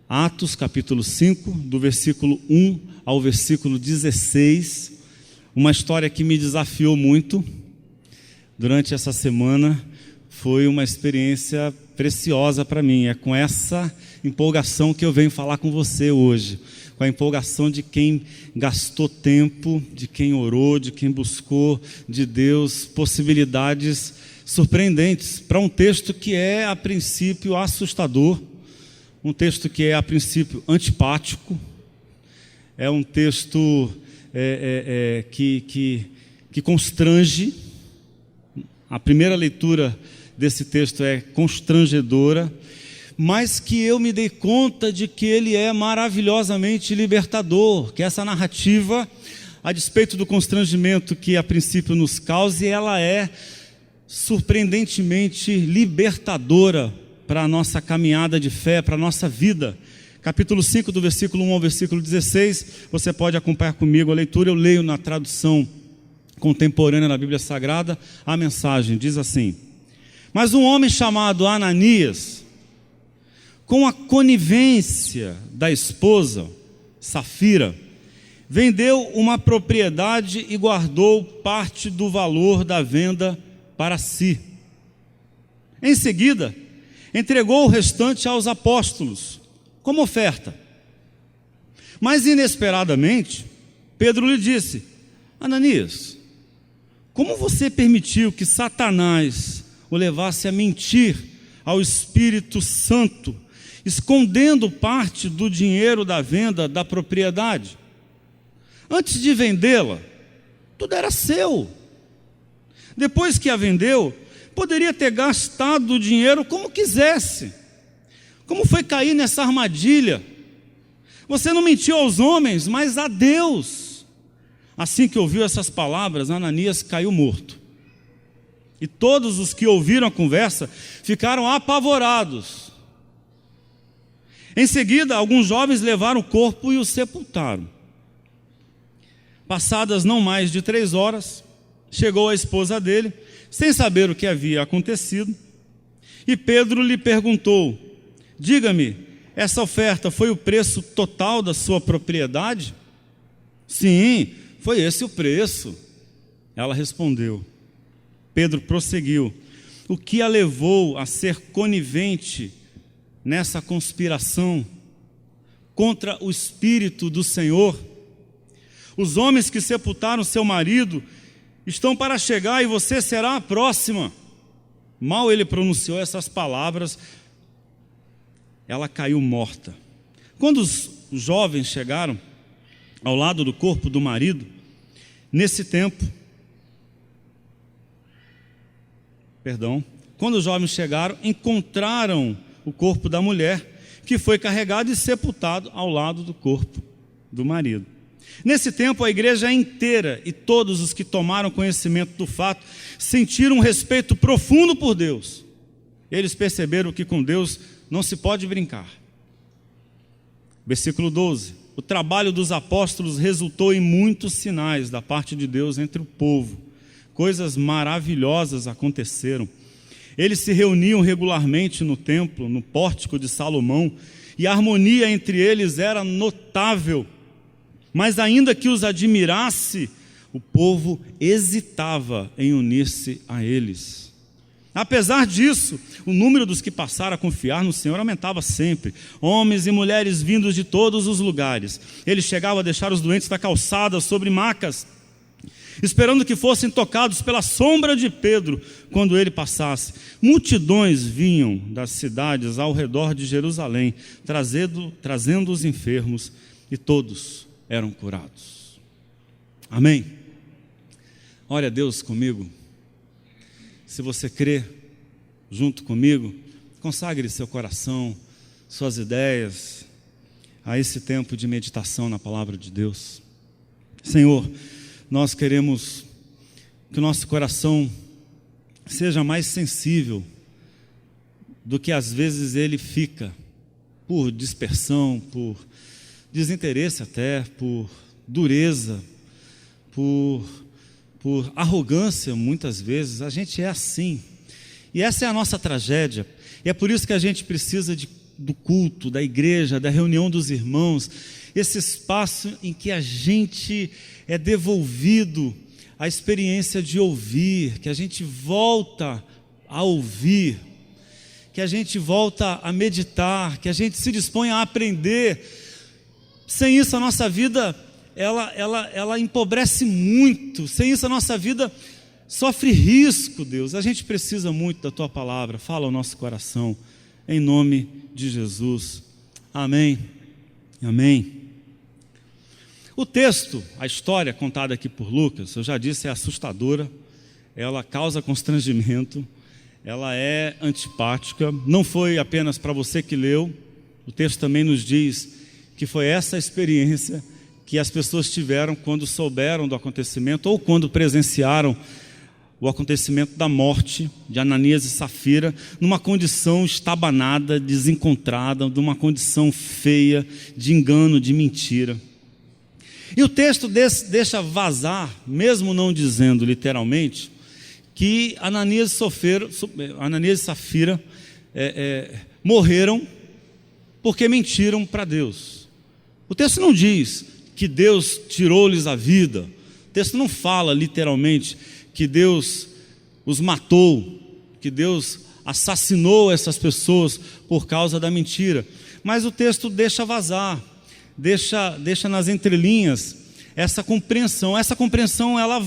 Atos capítulo 5, do versículo 1 ao versículo 16, uma história que me desafiou muito durante essa semana. Foi uma experiência preciosa para mim. É com essa empolgação que eu venho falar com você hoje, com a empolgação de quem gastou tempo, de quem orou, de quem buscou de Deus possibilidades surpreendentes para um texto que é a princípio assustador, um texto que é a princípio antipático, é um texto que constrange. A primeira leitura desse texto é constrangedora, mas que eu me dei conta de que ele é maravilhosamente libertador, que essa narrativa, a despeito do constrangimento que a princípio nos cause, ela é surpreendentemente libertadora para a nossa caminhada de fé, para a nossa vida. Capítulo 5, do versículo 1 ao versículo 16, você pode acompanhar comigo a leitura. Eu leio na tradução contemporânea da Bíblia Sagrada. A mensagem diz assim: mas um homem chamado Ananias, com a conivência da esposa Safira, vendeu uma propriedade e guardou parte do valor da venda para si. Em seguida, entregou o restante aos apóstolos como oferta. Mas inesperadamente, Pedro lhe disse: Ananias, como você permitiu que Satanás o levasse a mentir ao Espírito Santo, escondendo parte do dinheiro da venda da propriedade? Antes de vendê-la, tudo era seu. Depois que a vendeu, poderia ter gastado o dinheiro como quisesse. Como foi cair nessa armadilha? Você não mentiu aos homens, mas a Deus. Assim que ouviu essas palavras, Ananias caiu morto. E todos os que ouviram a conversa ficaram apavorados. Em seguida, alguns jovens levaram o corpo e o sepultaram. Passadas não mais de 3 horas, chegou a esposa dele, sem saber o que havia acontecido, e Pedro lhe perguntou: diga-me, essa oferta foi o preço total da sua propriedade? Sim, foi esse o preço. Ela respondeu. Pedro prosseguiu: o que a levou a ser conivente nessa conspiração contra o Espírito do Senhor? Os homens que sepultaram seu marido estão para chegar e você será a próxima. Mal ele pronunciou essas palavras, ela caiu morta. Quando os jovens chegaram ao lado do corpo do marido, quando os jovens chegaram, encontraram o corpo da mulher, que foi carregado e sepultado ao lado do corpo do marido. Nesse tempo, a igreja inteira e todos os que tomaram conhecimento do fato sentiram um respeito profundo por Deus. Eles perceberam que com Deus não se pode brincar. Versículo 12: o trabalho dos apóstolos resultou em muitos sinais da parte de Deus entre o povo. Coisas maravilhosas aconteceram. Eles se reuniam regularmente no templo, no pórtico de Salomão, e a harmonia entre eles era notável. Mas ainda que os admirasse, o povo hesitava em unir-se a eles. Apesar disso, o número dos que passaram a confiar no Senhor aumentava sempre. Homens e mulheres vindos de todos os lugares. Eles chegavam a deixar os doentes na calçada, sobre macas, esperando que fossem tocados pela sombra de Pedro quando ele passasse. Multidões vinham das cidades ao redor de Jerusalém, trazendo os enfermos, e todos eram curados. Amém? Ore a Deus comigo. Se você crê junto comigo, consagre seu coração, suas ideias a esse tempo de meditação na palavra de Deus. Senhor, nós queremos que o nosso coração seja mais sensível do que às vezes ele fica, por dispersão, por desinteresse até, por dureza, por arrogância. Muitas vezes a gente é assim, e essa é a nossa tragédia, e é por isso que a gente precisa de do culto, da igreja, da reunião dos irmãos, esse espaço em que a gente é devolvido à experiência de ouvir, que a gente volta a ouvir, que a gente volta a meditar, que a gente se dispõe a aprender. Sem isso a nossa vida, ela empobrece muito. Sem isso a nossa vida sofre risco, Deus. A gente precisa muito da Tua palavra. Fala ao nosso coração, em nome de Jesus. Amém. Amém. O texto, a história contada aqui por Lucas, eu já disse, é assustadora. Ela causa constrangimento. Ela é antipática. Não foi apenas para você que leu. O texto também nos diz que foi essa experiência que as pessoas tiveram quando souberam do acontecimento ou quando presenciaram o acontecimento da morte de Ananias e Safira, numa condição estabanada, desencontrada, numa condição feia, de engano, de mentira. E o texto deixa vazar, mesmo não dizendo literalmente, que Ananias e Safira morreram porque mentiram para Deus. O texto não diz que Deus tirou-lhes a vida. O texto não fala literalmente que Deus os matou, que Deus assassinou essas pessoas por causa da mentira. Mas o texto deixa vazar, deixa nas entrelinhas essa compreensão. Essa compreensão ela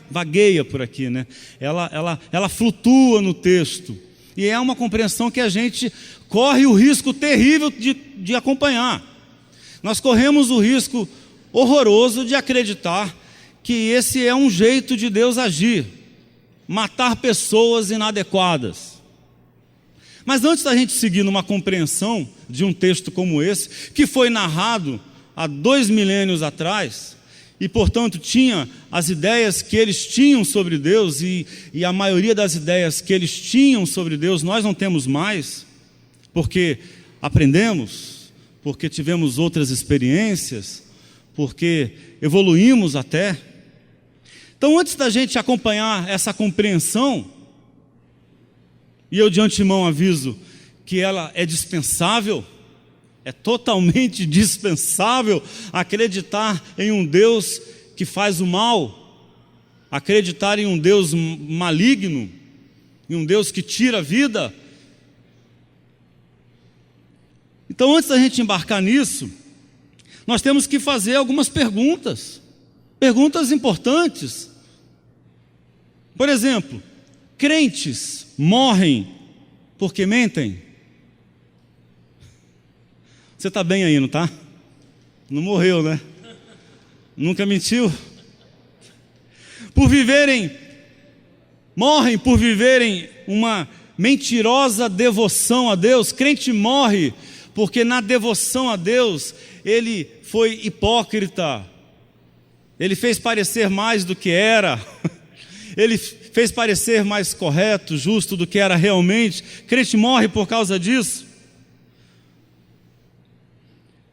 vagueia por aqui, né? Ela flutua no texto. E é uma compreensão que a gente corre o risco terrível de acompanhar. Nós corremos o risco horroroso de acreditar que esse é um jeito de Deus agir, matar pessoas inadequadas. Mas antes da gente seguir numa compreensão de um texto como esse, que foi narrado há 2 milênios atrás, e portanto tinha as ideias que eles tinham sobre Deus, e a maioria das ideias que eles tinham sobre Deus nós não temos mais, porque aprendemos, porque tivemos outras experiências, porque evoluímos até. Então, antes da gente acompanhar essa compreensão, e eu de antemão aviso que ela é dispensável, é totalmente dispensável acreditar em um Deus que faz o mal, acreditar em um Deus maligno, em um Deus que tira a vida. Então, antes da gente embarcar nisso, nós temos que fazer algumas perguntas importantes. Por exemplo, crentes morrem porque mentem? Você está bem aí, não está? Não morreu, né? Nunca mentiu? Morrem por viverem uma mentirosa devoção a Deus. Crente morre porque na devoção a Deus ele foi hipócrita, ele fez parecer mais do que era, ele fez parecer mais correto, justo do que era realmente. Crente morre por causa disso.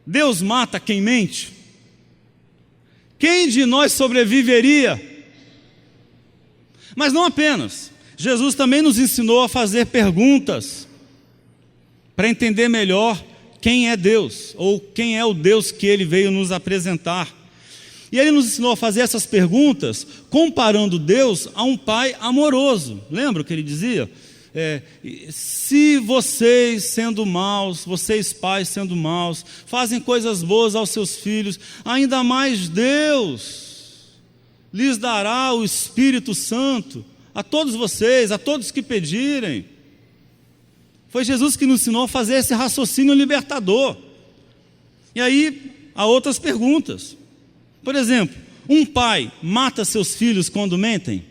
Deus mata quem mente. Quem de nós sobreviveria? Mas não apenas. Jesus também nos ensinou a fazer perguntas para entender melhor quem é Deus, ou quem é o Deus que Ele veio nos apresentar. E Ele nos ensinou a fazer essas perguntas comparando Deus a um pai amoroso. Lembra o que Ele dizia? Se vocês sendo maus, vocês pais sendo maus, fazem coisas boas aos seus filhos, ainda mais Deus lhes dará o Espírito Santo a todos vocês, a todos que pedirem. Foi Jesus que nos ensinou a fazer esse raciocínio libertador. E aí há outras perguntas. Por exemplo, um pai mata seus filhos quando mentem?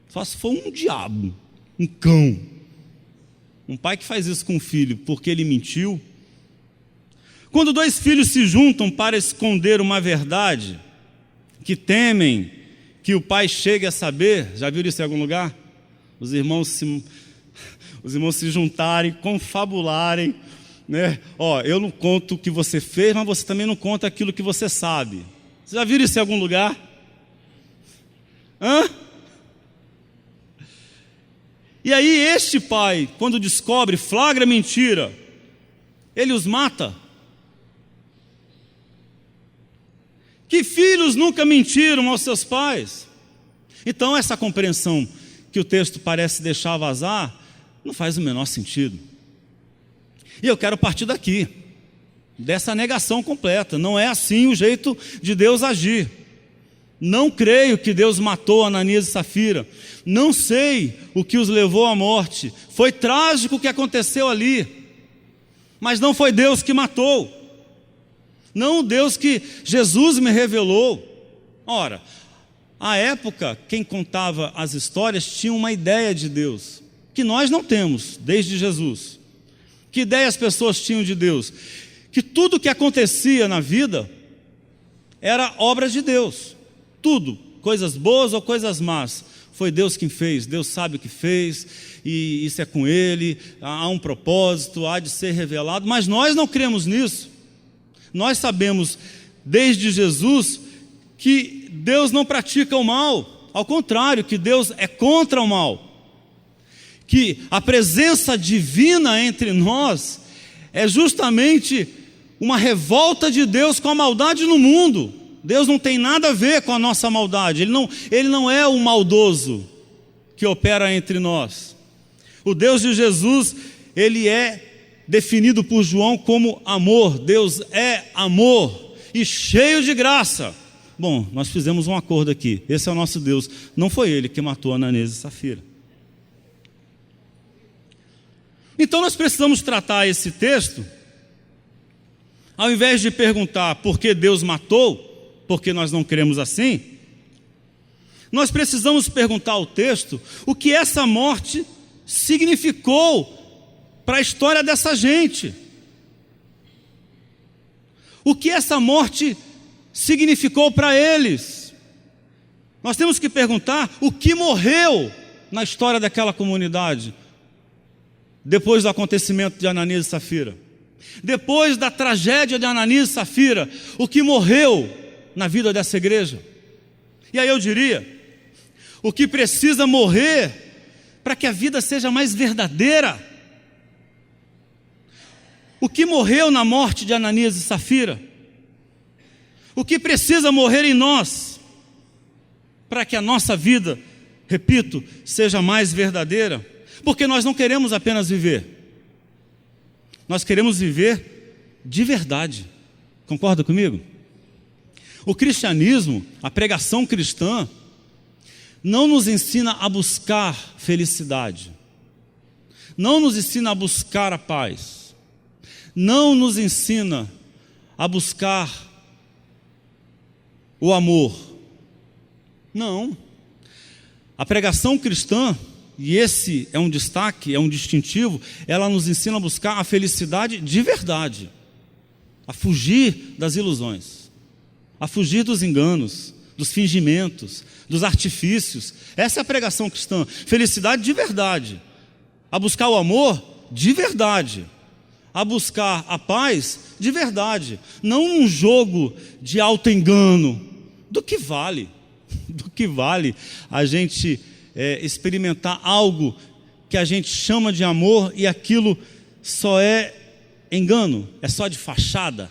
Só se for um diabo, um cão. Um pai que faz isso com o filho porque ele mentiu. Quando 2 filhos se juntam para esconder uma verdade, que temem que o pai chegue a saber, já viram isso em algum lugar? Os irmãos se juntarem, confabularem, né? Eu não conto o que você fez, mas você também não conta aquilo que você sabe. Você já viram isso em algum lugar? E aí este pai, quando descobre, flagra mentira, ele os mata. Que filhos nunca mentiram aos seus pais? Então essa compreensão que o texto parece deixar vazar, não faz o menor sentido. E eu quero partir daqui, dessa negação completa. Não é assim o jeito de Deus agir. Não creio que Deus matou Ananias e Safira. Não sei o que os levou à morte. Foi trágico o que aconteceu ali. Mas não foi Deus que matou. Não o Deus que Jesus me revelou. Ora, à época, quem contava as histórias tinha uma ideia de Deus, que nós não temos, desde Jesus. Que ideia as pessoas tinham de Deus? Que tudo que acontecia na vida era obra de Deus. Tudo, coisas boas ou coisas más, foi Deus quem fez. Deus sabe o que fez, e isso é com Ele, há um propósito, há de ser revelado, mas nós não cremos nisso. Nós sabemos, desde Jesus, que Deus não pratica o mal, ao contrário, que Deus é contra o mal, que a presença divina entre nós é justamente uma revolta de Deus com a maldade no mundo. Deus não tem nada a ver com a nossa maldade, Ele não é o maldoso que opera entre nós. O Deus de Jesus, Ele é definido por João como amor. Deus é amor e cheio de graça. Bom, nós fizemos um acordo aqui, esse é o nosso Deus. Não foi Ele que matou Ananias e Safira. Então nós precisamos tratar esse texto, ao invés de perguntar por que Deus matou, porque nós não cremos assim, nós precisamos perguntar ao texto o que essa morte significou para a história dessa gente. O que essa morte significou para eles. Nós temos que perguntar o que morreu na história daquela comunidade, depois do acontecimento de Ananias e Safira. Depois da tragédia de Ananias e Safira, o que morreu na vida dessa igreja. E aí eu diria, o que precisa morrer para que a vida seja mais verdadeira. O que morreu na morte de Ananias e Safira? O que precisa morrer em nós para que a nossa vida, repito, seja mais verdadeira? Porque nós não queremos apenas viver, nós queremos viver de verdade. Concorda comigo? O cristianismo, a pregação cristã, não nos ensina a buscar felicidade, não nos ensina a buscar a paz, não nos ensina a buscar o amor. Não. A pregação cristã, e esse é um destaque, é um distintivo, ela nos ensina a buscar a felicidade de verdade, a fugir das ilusões, a fugir dos enganos, dos fingimentos, dos artifícios. Essa é a pregação cristã, felicidade de verdade, a buscar o amor de verdade, a buscar a paz de verdade, não um jogo de auto-engano. Do que vale a gente experimentar algo que a gente chama de amor e aquilo só é engano, é só de fachada,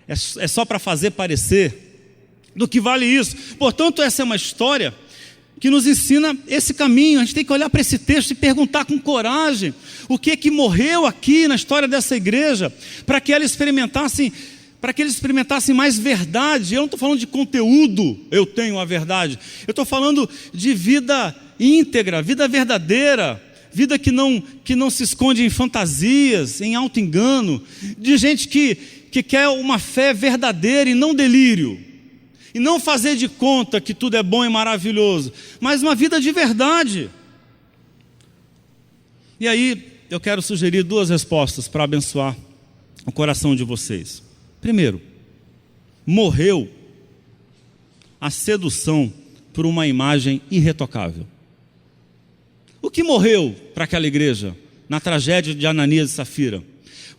é só para fazer parecer? Do que vale isso? Portanto, essa é uma história que nos ensina esse caminho. A gente tem que olhar para esse texto e perguntar com coragem o que é que morreu aqui na história dessa igreja, para que eles experimentassem mais verdade. Eu não estou falando de conteúdo, eu tenho a verdade, eu estou falando de vida íntegra, vida verdadeira, vida que não se esconde em fantasias, em auto-engano, de gente que quer uma fé verdadeira e não delírio, e não fazer de conta que tudo é bom e maravilhoso, mas uma vida de verdade. E aí eu quero sugerir duas respostas para abençoar o coração de vocês. Primeiro, morreu a sedução por uma imagem irretocável. O que morreu para aquela igreja na tragédia de Ananias e Safira?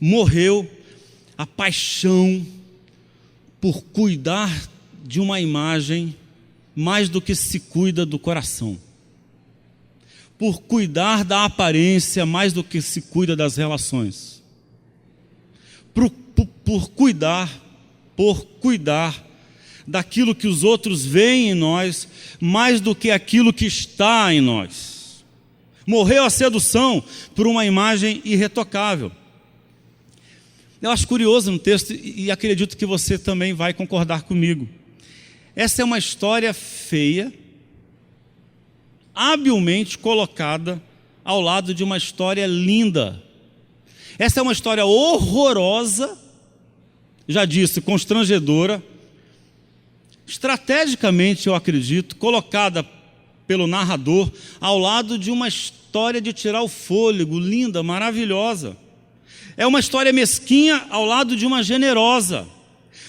Morreu a paixão por cuidar de uma imagem mais do que se cuida do coração. por cuidar da aparência mais do que se cuida das relações. Por cuidar daquilo que os outros veem em nós, mais do que aquilo que está em nós. Morreu a sedução por uma imagem irretocável. Eu acho curioso no texto, e acredito que você também vai concordar comigo. Essa é uma história feia, habilmente colocada ao lado de uma história linda. Essa é uma história horrorosa, já disse, constrangedora, estrategicamente, eu acredito, colocada pelo narrador ao lado de uma história de tirar o fôlego, linda, maravilhosa. É uma história mesquinha ao lado de uma generosa.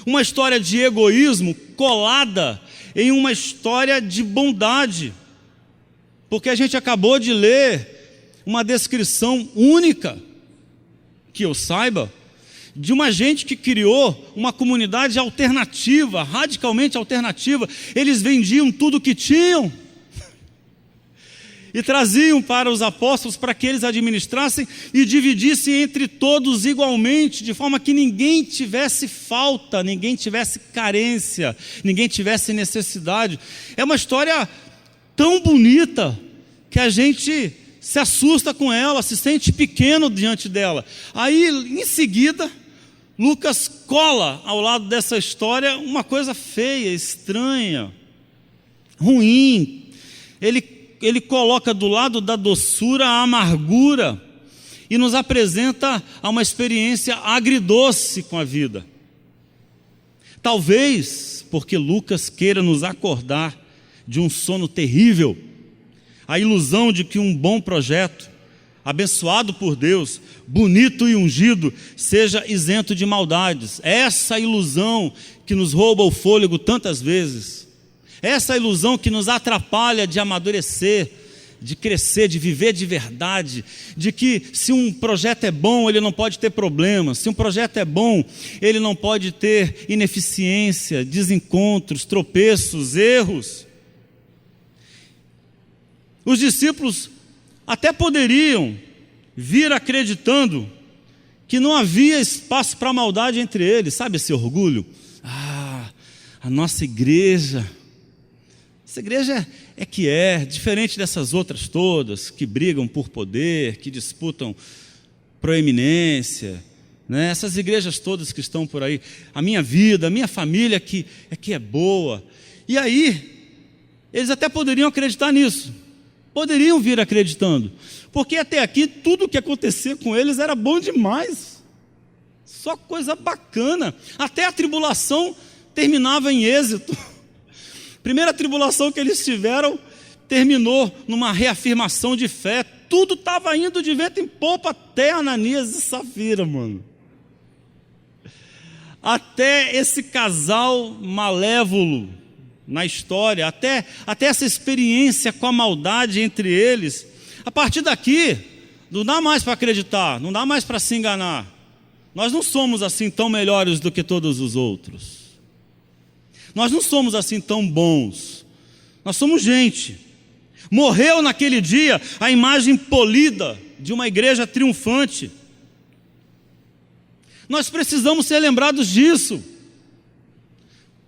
Uma história de egoísmo colada em uma história de bondade. Porque a gente acabou de ler uma descrição única, que eu saiba, de uma gente que criou uma comunidade alternativa, radicalmente alternativa. Eles vendiam tudo o que tinham e traziam para os apóstolos para que eles administrassem e dividissem entre todos igualmente, de forma que ninguém tivesse falta, ninguém tivesse carência, ninguém tivesse necessidade. É uma história tão bonita que a gente se assusta com ela, se sente pequeno diante dela. Aí, em seguida, Lucas cola ao lado dessa história uma coisa feia, estranha, ruim. Ele coloca do lado da doçura a amargura e nos apresenta a uma experiência agridoce com a vida. Talvez porque Lucas queira nos acordar de um sono terrível, a ilusão de que um bom projeto, abençoado por Deus, bonito e ungido, seja isento de maldades. Essa ilusão que nos rouba o fôlego tantas vezes, essa ilusão que nos atrapalha de amadurecer, de crescer, de viver de verdade, de que se um projeto é bom, ele não pode ter problemas, se um projeto é bom, ele não pode ter ineficiência, desencontros, tropeços, erros. Os discípulos até poderiam vir acreditando que não havia espaço para maldade entre eles, sabe esse orgulho? A nossa igreja, essa igreja é diferente dessas outras todas, que brigam por poder, que disputam proeminência, né? Essas igrejas todas que estão por aí, a minha vida, a minha família que é boa. E aí, eles até poderiam acreditar nisso, poderiam vir acreditando, porque até aqui tudo o que acontecia com eles era bom demais, só coisa bacana, até a tribulação terminava em êxito. Primeira tribulação que eles tiveram terminou numa reafirmação de fé, tudo estava indo de vento em popa, até Ananias e Safira, mano. Até esse casal malévolo na história, até essa experiência com a maldade entre eles. A partir daqui, não dá mais para acreditar, não dá mais para se enganar. Nós não somos assim tão melhores do que todos os outros. Nós não somos assim tão bons. Nós somos gente. Morreu naquele dia a imagem polida de uma igreja triunfante. Nós precisamos ser lembrados disso,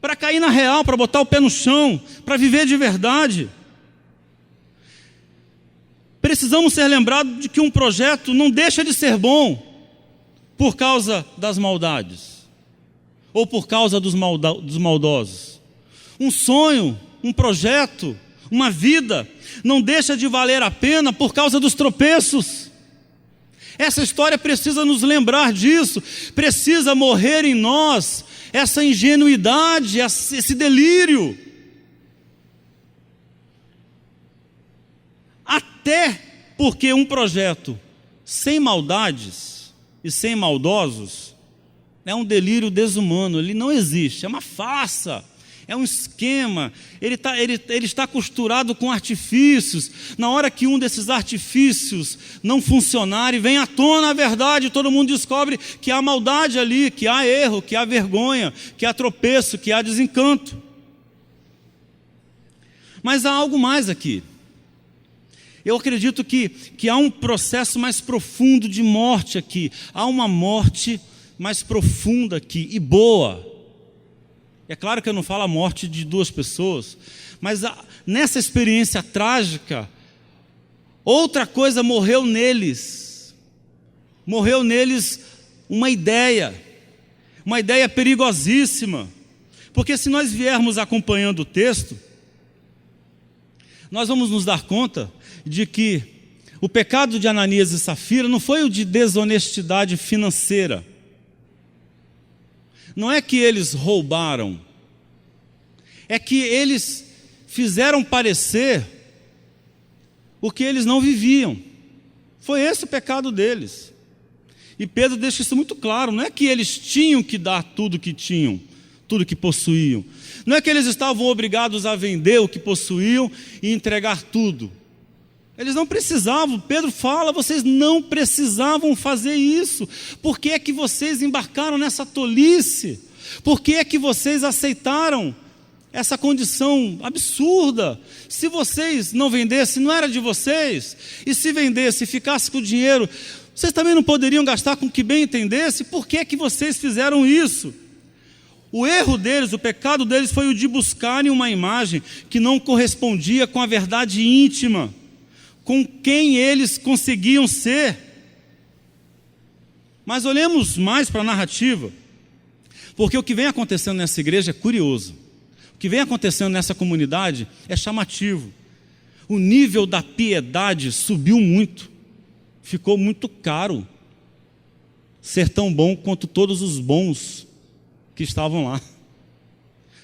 para cair na real, para botar o pé no chão, para viver de verdade. Precisamos ser lembrados de que um projeto não deixa de ser bom por causa das maldades, ou por causa dos maldosos. Um sonho, um projeto, uma vida, não deixa de valer a pena por causa dos tropeços. Essa história precisa nos lembrar disso, precisa morrer em nós essa ingenuidade, esse delírio. Até porque um projeto sem maldades e sem maldosos é um delírio desumano, ele não existe, é uma farsa, é um esquema, ele está costurado com artifícios. Na hora que um desses artifícios não funcionar e vem à tona a verdade, todo mundo descobre que há maldade ali, que há erro, que há vergonha, que há tropeço, que há desencanto. Mas há algo mais aqui. Eu acredito que há um processo mais profundo de morte aqui. Há uma morte mais profunda aqui e boa. É claro que eu não falo a morte de duas pessoas, mas nessa experiência trágica, outra coisa morreu neles. Morreu neles uma ideia perigosíssima. Porque se nós viermos acompanhando o texto, nós vamos nos dar conta de que o pecado de Ananias e Safira não foi o de desonestidade financeira. Não é que eles roubaram, é que eles fizeram parecer o que eles não viviam. Foi esse o pecado deles. E Pedro deixa isso muito claro, não é que eles tinham que dar tudo que tinham, tudo que possuíam. Não é que eles estavam obrigados a vender o que possuíam e entregar tudo. Eles não precisavam. Pedro fala, vocês não precisavam fazer isso. Por que é que vocês embarcaram nessa tolice? Por que é que vocês aceitaram essa condição absurda? Se vocês não vendessem, não era de vocês. E se vendesse e ficasse com o dinheiro, vocês também não poderiam gastar com o que bem entendesse? Por que é que vocês fizeram isso? O erro deles, o pecado deles foi o de buscarem uma imagem que não correspondia com a verdade íntima, com quem eles conseguiam ser. Mas olhemos mais para a narrativa, porque o que vem acontecendo nessa igreja é curioso. O que vem acontecendo nessa comunidade é chamativo. O nível da piedade subiu muito, ficou muito caro ser tão bom quanto todos os bons que estavam lá.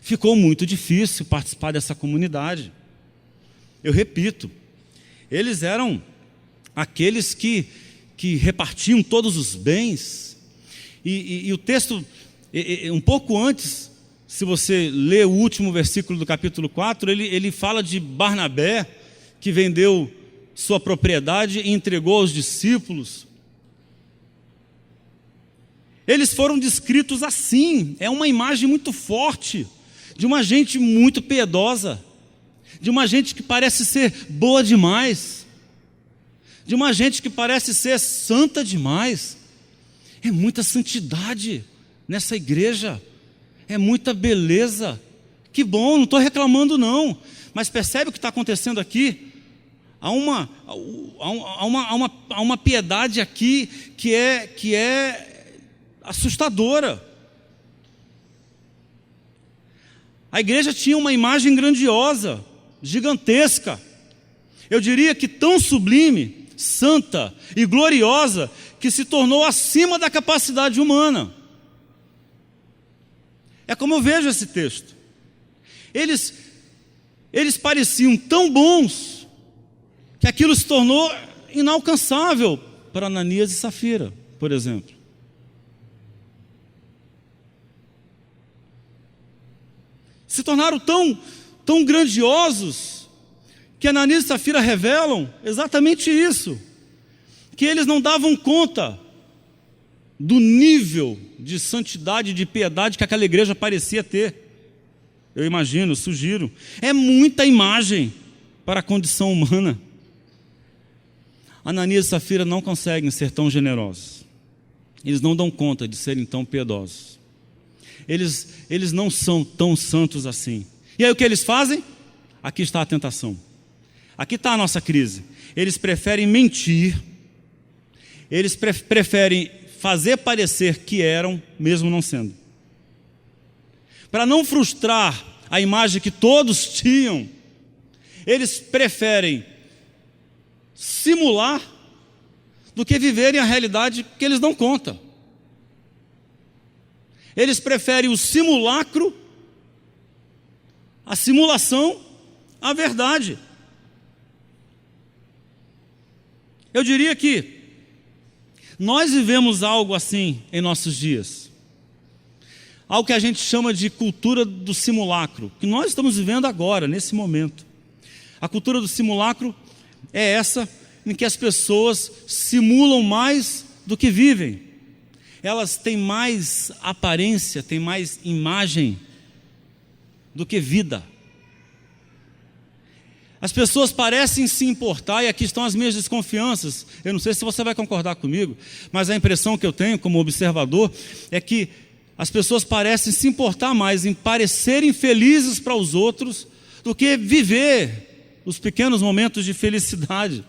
Ficou muito difícil participar dessa comunidade. Eu repito, eles eram aqueles que repartiam todos os bens. E o texto, um pouco antes, se você ler o último versículo do capítulo 4, ele fala de Barnabé, que vendeu sua propriedade e entregou aos discípulos. Eles foram descritos assim. É uma imagem muito forte de uma gente muito piedosa, de uma gente que parece ser boa demais, de uma gente que parece ser santa demais. É muita santidade nessa igreja, é muita beleza. Que bom, não estou reclamando não, mas percebe o que está acontecendo aqui? Há uma piedade aqui que é assustadora. A igreja tinha uma imagem grandiosa, gigantesca. Eu diria que tão sublime, santa e gloriosa, que se tornou acima da capacidade humana. É como eu vejo esse texto. Eles pareciam tão bons que aquilo se tornou inalcançável para Ananias e Safira, por exemplo. Se tornaram tão grandiosos que Ananias e Safira revelam exatamente isso, que eles não davam conta do nível de santidade e de piedade que aquela igreja parecia ter. Eu imagino, sugiro. É muita imagem para a condição humana. Ananias e Safira não conseguem ser tão generosos. Eles não dão conta de serem tão piedosos. Eles não são tão santos assim. E aí o que eles fazem? Aqui está a tentação. Aqui está a nossa crise. Eles preferem mentir. Eles preferem fazer parecer que eram, mesmo não sendo. Para não frustrar a imagem que todos tinham, eles preferem simular do que viverem a realidade que eles dão conta. Eles preferem o simulacro, a simulação, à verdade. Eu diria que nós vivemos algo assim em nossos dias. Algo que a gente chama de cultura do simulacro, que nós estamos vivendo agora, nesse momento. A cultura do simulacro é essa em que as pessoas simulam mais do que vivem. Elas têm mais aparência, têm mais imagem do que vida. As pessoas parecem se importar, e aqui estão as minhas desconfianças. Eu não sei se você vai concordar comigo, mas a impressão que eu tenho como observador é que as pessoas parecem se importar mais em parecerem felizes para os outros do que viver os pequenos momentos de felicidade.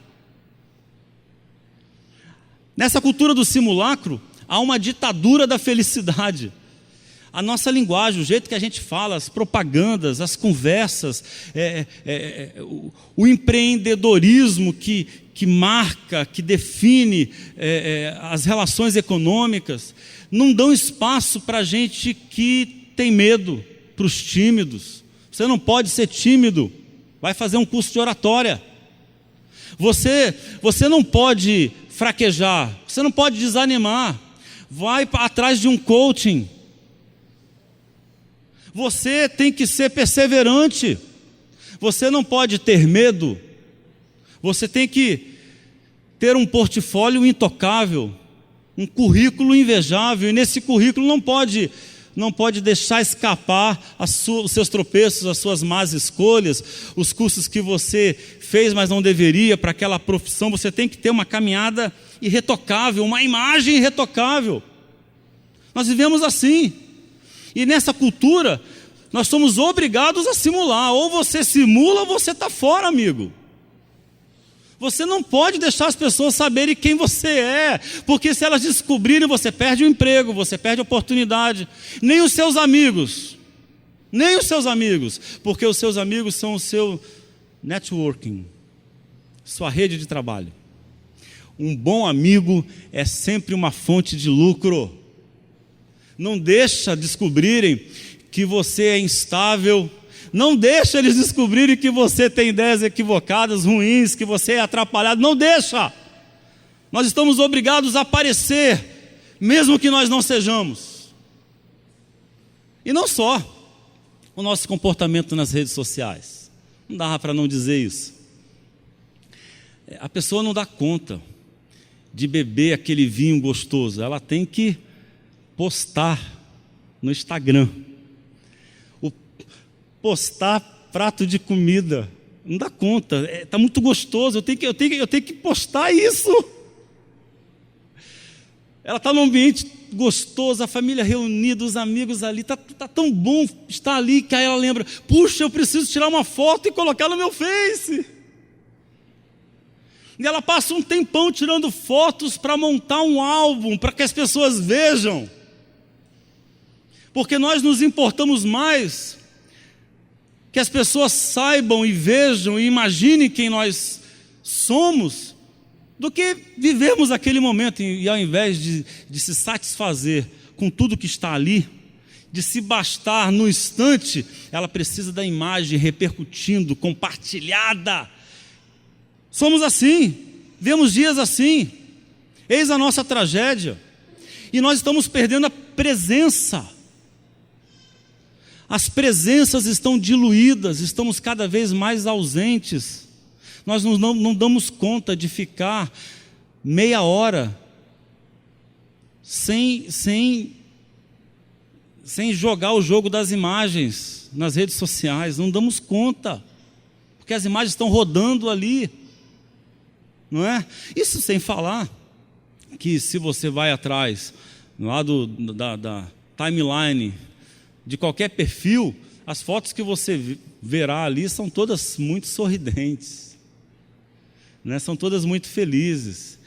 Nessa cultura do simulacro, há uma ditadura da felicidade. A nossa linguagem, o jeito que a gente fala, as propagandas, as conversas, o empreendedorismo que marca, que define as relações econômicas, não dão espaço para a gente que tem medo, para os tímidos. Você não pode ser tímido, vai fazer um curso de oratória. Você não pode fraquejar, você não pode desanimar, vai atrás de um coaching. Você tem que ser perseverante, você não pode ter medo, você tem que ter um portfólio intocável, um currículo invejável, e nesse currículo não pode deixar escapar os seus tropeços, as suas más escolhas, os cursos que você fez, mas não deveria para aquela profissão. Você tem que ter uma caminhada irretocável, uma imagem irretocável. Nós vivemos assim. E nessa cultura, nós somos obrigados a simular. Ou você simula ou você está fora, amigo. Você não pode deixar as pessoas saberem quem você é, porque se elas descobrirem, você perde o emprego, você perde a oportunidade. Nem os seus amigos, porque os seus amigos são o seu networking, sua rede de trabalho. Um bom amigo é sempre uma fonte de lucro. Não deixa descobrirem que você é instável, não deixa eles descobrirem que você tem ideias equivocadas, ruins, que você é atrapalhado, não deixa. Nós estamos obrigados a aparecer, mesmo que nós não sejamos. E não só o nosso comportamento nas redes sociais, não dá para não dizer isso. A pessoa não dá conta de beber aquele vinho gostoso, ela tem que postar no Instagram, postar prato de comida, não dá conta, está muito gostoso, eu tenho que postar isso. Ela está num ambiente gostoso, a família reunida, os amigos ali, está tão bom estar ali, que aí ela lembra, puxa, eu preciso tirar uma foto e colocar no meu Face. E ela passa um tempão tirando fotos para montar um álbum, para que as pessoas vejam. Porque nós nos importamos mais que as pessoas saibam e vejam e imaginem quem nós somos, do que vivermos aquele momento. E ao invés de se satisfazer com tudo que está ali, de se bastar no instante, ela precisa da imagem repercutindo, compartilhada. Somos assim, vemos dias assim, eis a nossa tragédia, e nós estamos perdendo a presença. As presenças estão diluídas, estamos cada vez mais ausentes. Nós não damos conta de ficar meia hora sem jogar o jogo das imagens nas redes sociais. Não damos conta, porque as imagens estão rodando ali, não é? Isso sem falar que se você vai atrás lá da timeline de qualquer perfil, as fotos que você verá ali são todas muito sorridentes, né? São todas muito felizes.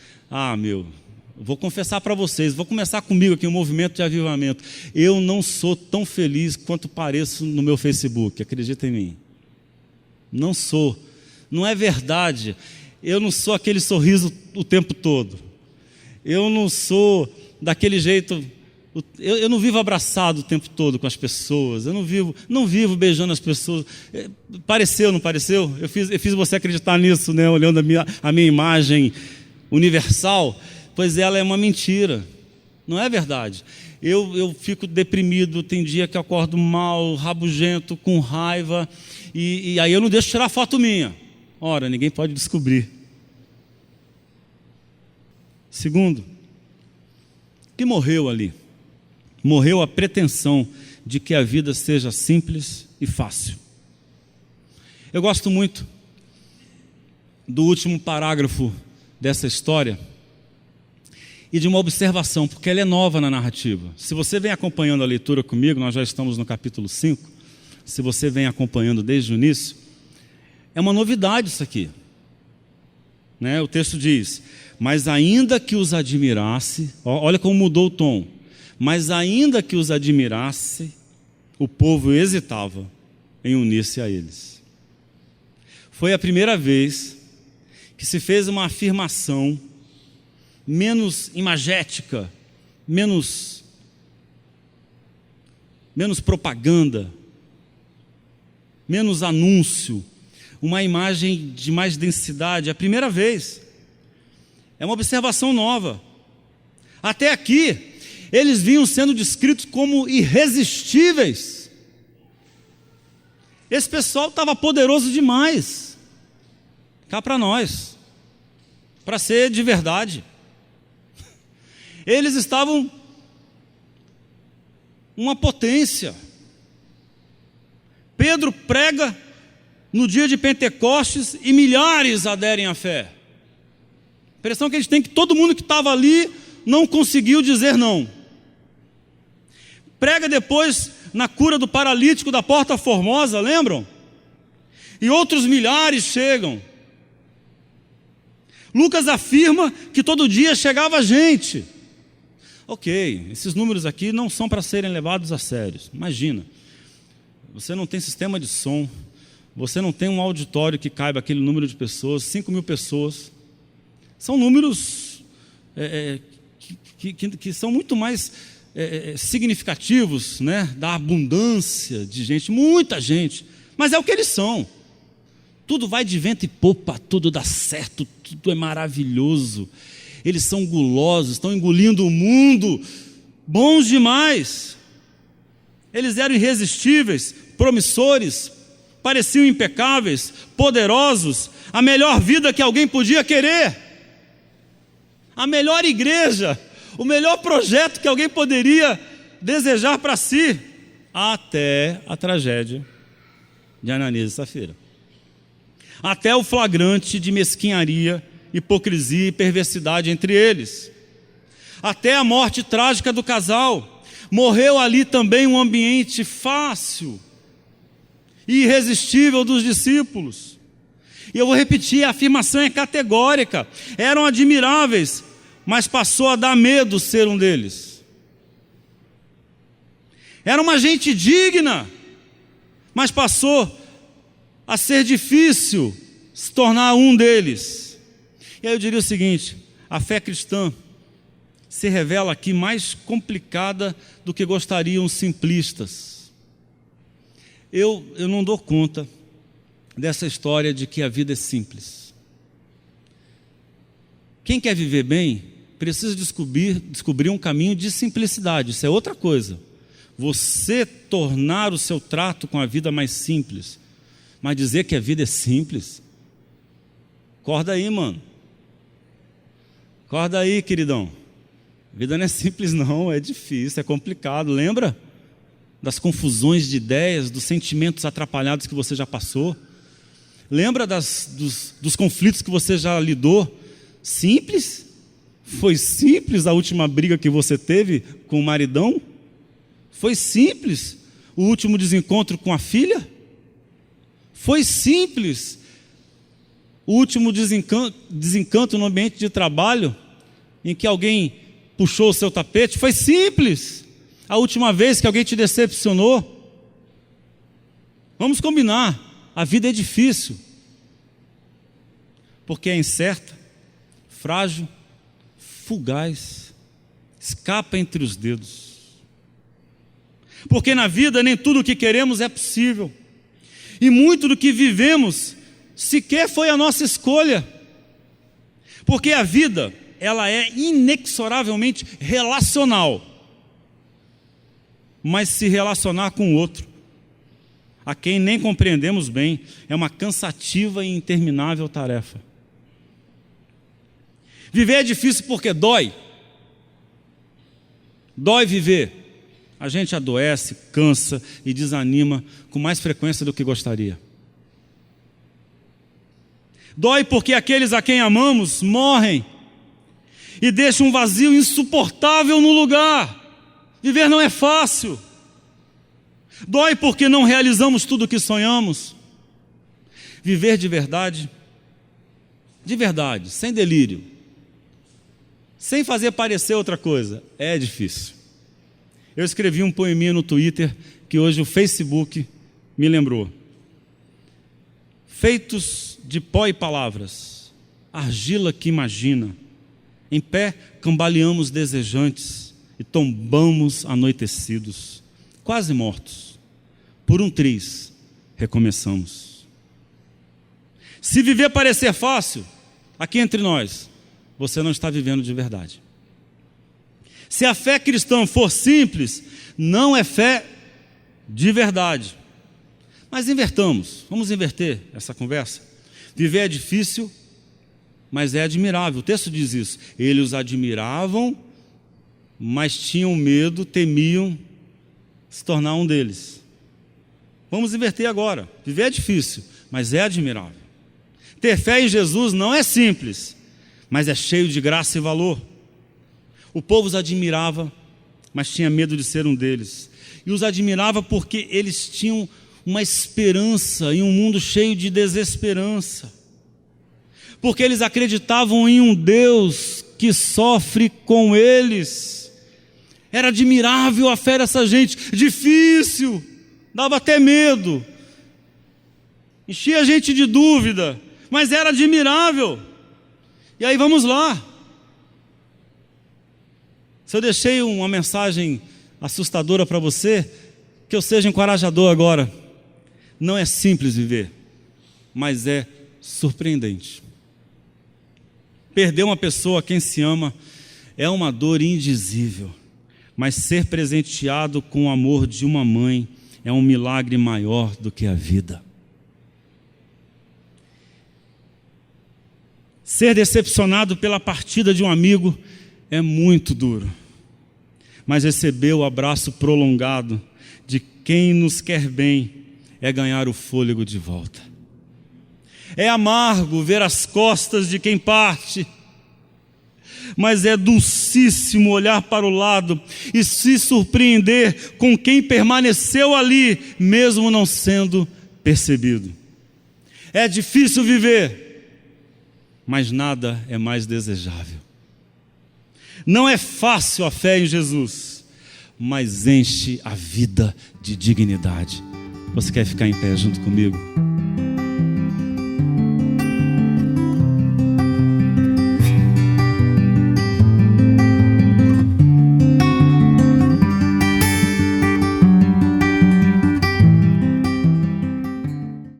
Vou confessar para vocês, vou começar comigo aqui, um movimento de avivamento. Eu não sou tão feliz quanto pareço no meu Facebook, acredita em mim. Não sou, não é verdade. Eu não sou aquele sorriso o tempo todo. Eu não sou daquele jeito. Eu não vivo abraçado o tempo todo com as pessoas. Eu não vivo beijando as pessoas. Pareceu, não pareceu? Eu fiz você acreditar nisso, né? Olhando a minha imagem universal. Pois ela é uma mentira. Não é verdade. Eu fico deprimido. Tem dia que eu acordo mal, rabugento, com raiva. E aí eu não deixo tirar foto minha. Ora, ninguém pode descobrir. Segundo, que morreu ali? Morreu a pretensão de que a vida seja simples e fácil. Eu gosto muito do último parágrafo dessa história e de uma observação, porque ela é nova na narrativa. Se você vem acompanhando a leitura comigo, nós já estamos no capítulo 5, se você vem acompanhando desde o início, é uma novidade isso aqui. O texto diz: mas ainda que os admirasse, olha como mudou o tom, mas ainda que os admirasse, o povo hesitava em unir-se a eles. Foi a primeira vez que se fez uma afirmação menos imagética, menos propaganda, menos anúncio, uma imagem de mais densidade. É a primeira vez. É uma observação nova. Até aqui, eles vinham sendo descritos como irresistíveis. Esse pessoal estava poderoso demais. Cá para nós, para ser de verdade. Eles estavam uma potência. Pedro prega no dia de Pentecostes e milhares aderem à fé. A impressão que eles têm que todo mundo que estava ali não conseguiu dizer não. Prega depois na cura do paralítico da Porta Formosa, lembram? E outros milhares chegam. Lucas afirma que todo dia chegava gente. Ok, esses números aqui não são para serem levados a sério. Imagina, você não tem sistema de som, você não tem um auditório que caiba aquele número de pessoas, 5.000 pessoas. São números que são muito mais significativos, da abundância de gente, muita gente. Mas é o que eles são. Tudo vai de vento e popa, tudo dá certo, tudo é maravilhoso. Eles são gulosos, estão engolindo o mundo, bons demais. Eles eram irresistíveis, promissores, pareciam impecáveis, poderosos, a melhor vida que alguém podia querer, a melhor igreja, o melhor projeto que alguém poderia desejar para si, até a tragédia de Ananias e Safira. Até o flagrante de mesquinharia, hipocrisia e perversidade entre eles. Até a morte trágica do casal. Morreu ali também um ambiente fácil e irresistível dos discípulos. E eu vou repetir, a afirmação é categórica. Eram admiráveis, mas passou a dar medo ser um deles. Era uma gente digna, mas passou a ser difícil se tornar um deles. E aí eu diria o seguinte: a fé cristã se revela aqui mais complicada do que gostariam os simplistas. Eu não dou conta dessa história de que a vida é simples. Quem quer viver bem precisa descobrir um caminho de simplicidade. Isso é outra coisa. Você tornar o seu trato com a vida mais simples. Mas dizer que a vida é simples, acorda aí, mano. Acorda aí, queridão. A vida não é simples não, é difícil, é complicado. Lembra das confusões de ideias, dos sentimentos atrapalhados que você já passou? Lembra dos conflitos que você já lidou? Simples? Foi simples a última briga que você teve com o maridão? Foi simples o último desencontro com a filha? Foi simples o último desencanto no ambiente de trabalho, em que alguém puxou o seu tapete? Foi simples a última vez que alguém te decepcionou? Vamos combinar, a vida é difícil, porque é incerta, frágil, fugaz, escapa entre os dedos. Porque na vida nem tudo o que queremos é possível. E muito do que vivemos sequer foi a nossa escolha. Porque a vida, ela é inexoravelmente relacional. Mas se relacionar com o outro, a quem nem compreendemos bem, é uma cansativa e interminável tarefa. Viver é difícil porque dói. Dói viver. A gente adoece, cansa e desanima com mais frequência do que gostaria. Dói porque aqueles a quem amamos morrem e deixam um vazio insuportável no lugar. Viver não é fácil. Dói porque não realizamos tudo o que sonhamos. Viver de verdade, sem delírio, sem fazer parecer outra coisa, é difícil. Eu escrevi um poeminha no Twitter que hoje o Facebook me lembrou. Feitos de pó e palavras, argila que imagina, em pé cambaleamos desejantes e tombamos anoitecidos, quase mortos. Por um triz recomeçamos. Se viver parecer fácil, aqui entre nós, você não está vivendo de verdade. Se a fé cristã for simples, não é fé de verdade. Mas invertamos, vamos inverter essa conversa. Viver é difícil, mas é admirável. O texto diz isso. Eles os admiravam, mas tinham medo, temiam se tornar um deles. Vamos inverter agora. Viver é difícil, mas é admirável. Ter fé em Jesus não é simples, mas é cheio de graça e valor. O povo os admirava, mas tinha medo de ser um deles. E os admirava porque eles tinham uma esperança em um mundo cheio de desesperança. Porque eles acreditavam em um Deus que sofre com eles. Era admirável a fé dessa gente, difícil, dava até medo, enchia a gente de dúvida, mas era admirável. E aí vamos lá. Se eu deixei uma mensagem assustadora para você, que eu seja encorajador agora. Não é simples viver, mas é surpreendente. Perder uma pessoa a quem se ama é uma dor indizível, mas ser presenteado com o amor de uma mãe é um milagre maior do que a vida. Ser decepcionado pela partida de um amigo é muito duro, mas receber o abraço prolongado de quem nos quer bem é ganhar o fôlego de volta. É amargo ver as costas de quem parte, mas é dulcíssimo olhar para o lado e se surpreender com quem permaneceu ali, mesmo não sendo percebido. É difícil viver, mas nada é mais desejável. Não é fácil a fé em Jesus, mas enche a vida de dignidade. Você quer ficar em pé junto comigo?